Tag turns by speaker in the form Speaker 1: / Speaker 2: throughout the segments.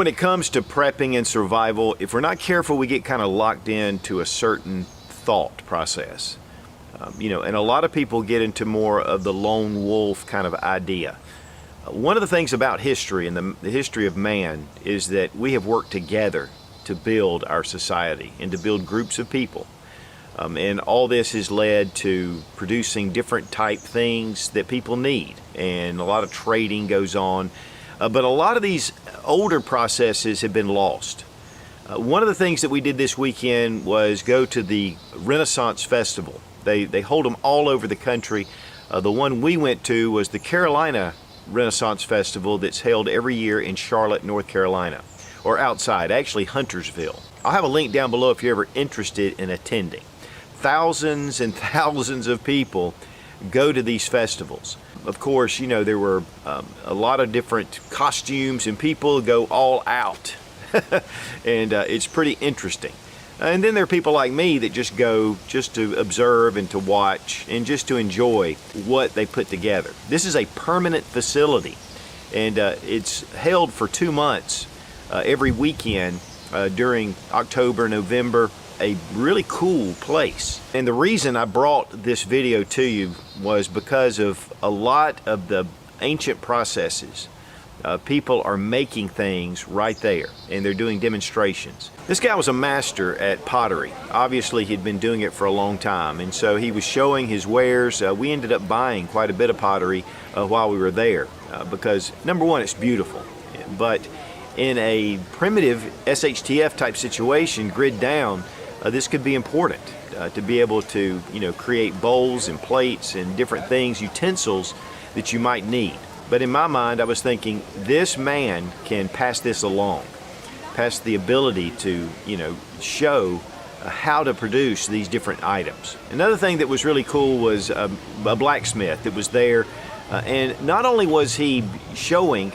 Speaker 1: when it comes to prepping and survival, if we're not careful, we get kind of locked into a certain thought process. And a lot of people get into more of the lone wolf kind of idea. One of the things about history and the history of man is that we have worked together to build our society and to build groups of people. And all this has led to producing different type things that people need, and a lot of trading goes on. But a lot of these older processes have been lost. One of the things that we did this weekend was go to the Renaissance Festival. They hold them all over the country. The one we went to was the Carolina Renaissance Festival that's held every year in Charlotte, North Carolina, or outside, actually Huntersville. I'll have a link down below if you're ever interested in attending. Thousands and thousands of people go to these festivals. Of course, there were a lot of different costumes and people go all out. And it's pretty interesting. And then there are people like me that just go just to observe and to watch and just to enjoy what they put together. This is a permanent facility, and it's held for 2 months every weekend during October, November. A really cool place. And the reason I brought this video to you was because of a lot of the ancient processes. People are making things right there, and they're doing demonstrations. This guy was a master at pottery. Obviously, he'd been doing it for a long time, and so he was showing his wares. We ended up buying quite a bit of pottery while we were there because, number one, it's beautiful, but in a primitive SHTF type situation, grid down, this could be important to be able to, create bowls and plates and different things, utensils that you might need. But in my mind, I was thinking, this man can pass this along, pass the ability to, show how to produce these different items. Another thing that was really cool was a blacksmith that was there, and not only was he showing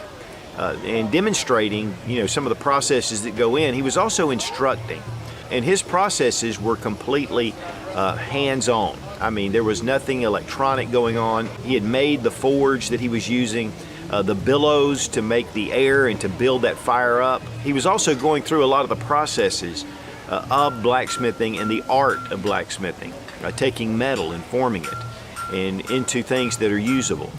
Speaker 1: and demonstrating, some of the processes that go in, he was also instructing. And his processes were completely hands-on. I mean, there was nothing electronic going on. He had made the forge that he was using, the billows to make the air and to build that fire up. He was also going through a lot of the processes of blacksmithing and the art of blacksmithing, taking metal and forming it and into things that are usable.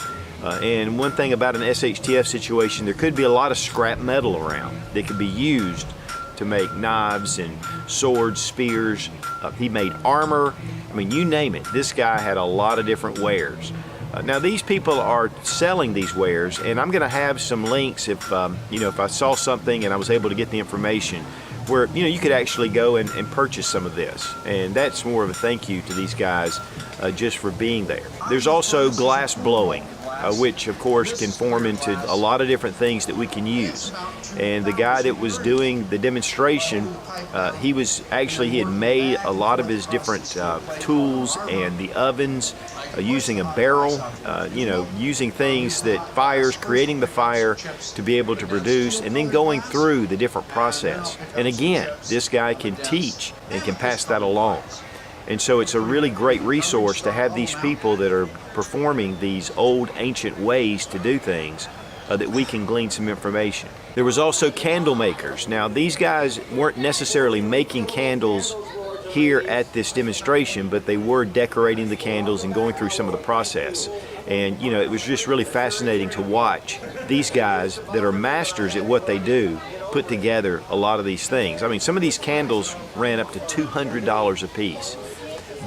Speaker 1: And one thing about an SHTF situation, there could be a lot of scrap metal around that could be used to make knives and swords, spears. He made armor. I mean, you name it. This guy had a lot of different wares. Now these people are selling these wares, and I'm going to have some links if if I saw something and I was able to get the information where you could actually go and purchase some of this, and that's more of a thank you to these guys just for being there. There's also glass blowing, which of course can form into a lot of different things that we can use. And the guy that was doing the demonstration, he had made a lot of his different tools and the ovens, using a barrel, using things that creating the fire to be able to produce, and then going through the different process. And again, this guy can teach and can pass that along. And so it's a really great resource to have these people that are performing these old ancient ways to do things that we can glean some information. There was also candle makers. Now these guys weren't necessarily making candles here at this demonstration, but they were decorating the candles and going through some of the process. And it was just really fascinating to watch these guys that are masters at what they do put together a lot of these things. I mean, some of these candles ran up to $200 a piece.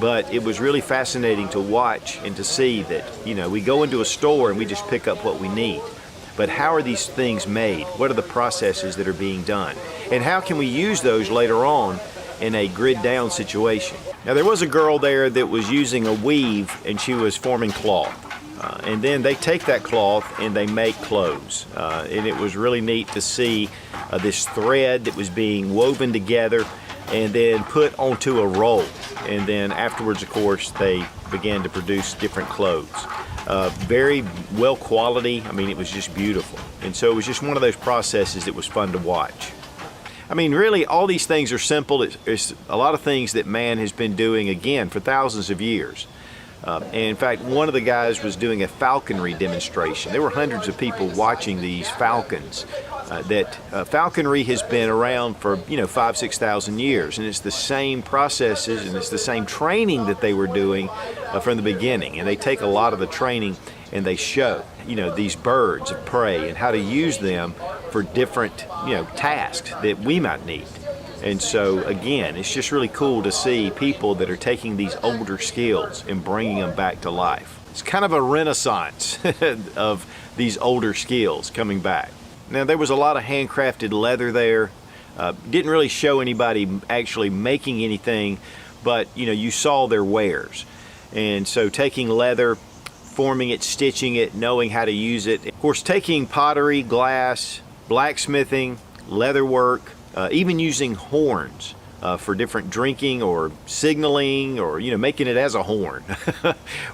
Speaker 1: But it was really fascinating to watch and to see that, we go into a store and we just pick up what we need. But how are these things made? What are the processes that are being done? And how can we use those later on in a grid down situation? Now there was a girl there that was using a weave, and she was forming cloth. And then they take that cloth and they make clothes. And it was really neat to see this thread that was being woven together and then put onto a roll. And then afterwards, of course, they began to produce different clothes. Very well quality. I mean, it was just beautiful. And so it was just one of those processes that was fun to watch. I mean, really, all these things are simple. It's a lot of things that man has been doing, again, for thousands of years. And in fact, one of the guys was doing a falconry demonstration. There were hundreds of people watching these falcons. Falconry has been around for 5,000-6,000 years, and it's the same processes and it's the same training that they were doing from the beginning. And they take a lot of the training and they show these birds of prey and how to use them for different tasks that we might need. And so again, it's just really cool to see people that are taking these older skills and bringing them back to life. It's kind of a renaissance of these older skills coming back. Now, there was a lot of handcrafted leather there. Didn't really show anybody actually making anything, but you saw their wares. And so taking leather, forming it, stitching it, knowing how to use it. Of course, taking pottery, glass, blacksmithing, leather work, even using horns for different drinking or signaling, or making it as a horn,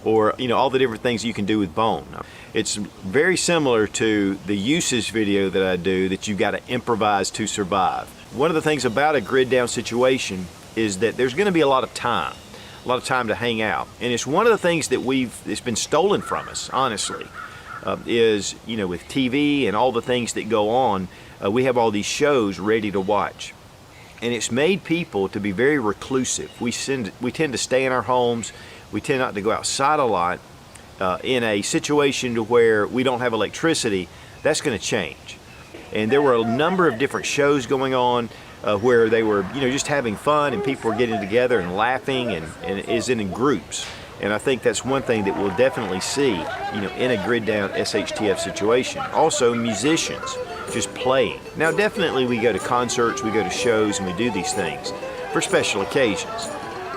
Speaker 1: or all the different things you can do with bone. It's very similar to the uses video that I do, that you've got to improvise to survive. One of the things about a grid down situation is that there's going to be a lot of time to hang out, and it's one of the things that it's been stolen from us, honestly. Is with TV and all the things that go on, we have all these shows ready to watch, and it's made people to be very reclusive. We tend to stay in our homes. We tend not to go outside a lot. In a situation to where we don't have electricity, that's going to change. And there were a number of different shows going on where they were just having fun, and people were getting together and laughing, and is in groups. And I think that's one thing that we'll definitely see, in a grid down SHTF situation. Also, musicians just playing. Now, definitely we go to concerts, we go to shows, and we do these things for special occasions.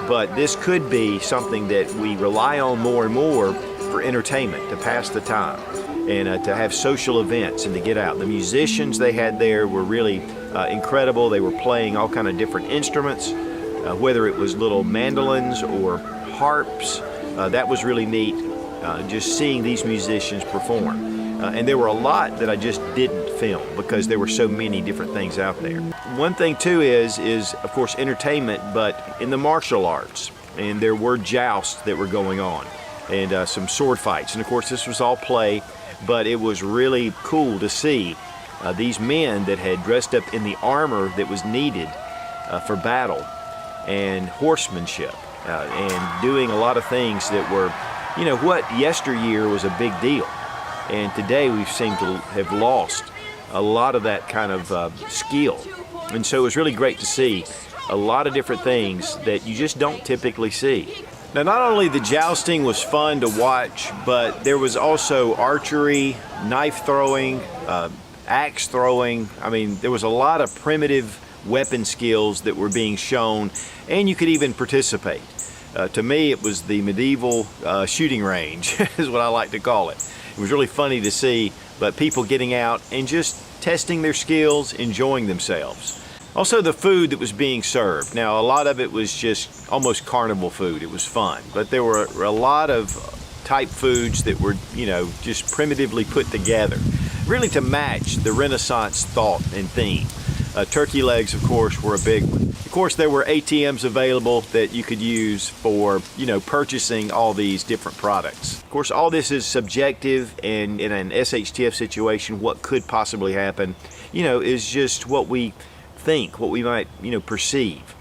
Speaker 1: But this could be something that we rely on more and more for entertainment, to pass the time, and to have social events and to get out. The musicians they had there were really incredible. They were playing all kind of different instruments, whether it was little mandolins or harps. That was really neat, just seeing these musicians perform. And there were a lot that I just didn't film because there were so many different things out there. One thing too is of course entertainment, but in the martial arts, and there were jousts that were going on, and some sword fights. And of course this was all play, but it was really cool to see these men that had dressed up in the armor that was needed for battle and horsemanship, and doing a lot of things that were, what yesteryear was a big deal. And today we seem to have lost a lot of that kind of skill. And so it was really great to see a lot of different things that you just don't typically see. Now, not only the jousting was fun to watch, but there was also archery, knife throwing, axe throwing. I mean, there was a lot of primitive weapon skills that were being shown, and you could even participate. To me, it was the medieval shooting range, is what I like to call it. It was really funny to see, but people getting out and just testing their skills, enjoying themselves. Also, the food that was being served. Now, a lot of it was just almost carnival food. It was fun, but there were a lot of type foods that were, just primitively put together, really to match the Renaissance thought and theme. Turkey legs, of course, were a big one. Of course, there were ATMs available that you could use for, purchasing all these different products. Of course, all this is subjective, and in an SHTF situation, what could possibly happen, is just what we think, what we might, perceive.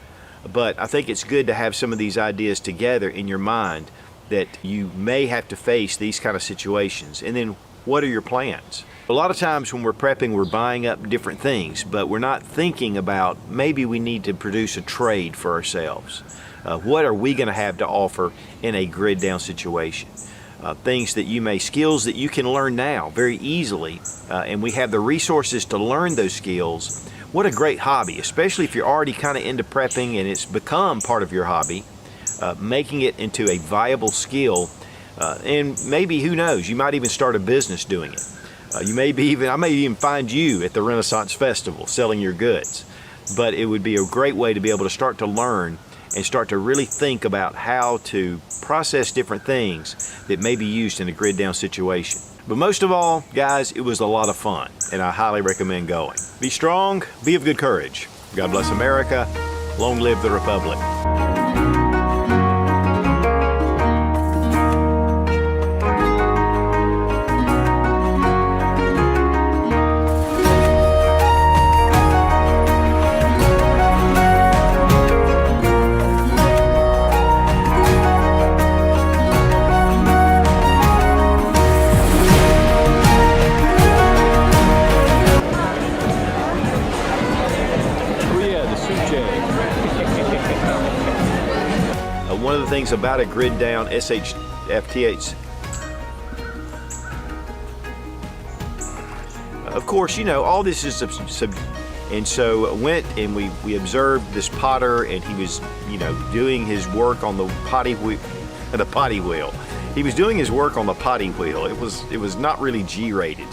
Speaker 1: But I think it's good to have some of these ideas together in your mind, that you may have to face these kind of situations. And then what are your plans? A lot of times when we're prepping, we're buying up different things, but we're not thinking about maybe we need to produce a trade for ourselves. What are we going to have to offer in a grid down situation? Skills that you can learn now very easily, and we have the resources to learn those skills. What a great hobby, especially if you're already kind of into prepping and it's become part of your hobby, making it into a viable skill, and maybe, who knows, you might even start a business doing it. I may even find you at the Renaissance Festival selling your goods. But it would be a great way to be able to start to learn and start to really think about how to process different things that may be used in a grid down situation. But most of all, guys, it was a lot of fun, and I highly recommend going. Be strong, be of good courage. God bless America. Long live the Republic. one of the things about a grid down SHFTH, of course, you know, all this is and so went and we observed this potter, and he was, you know, doing his work on the potty wheel. He was doing his work on the potty wheel. It was not really G-rated.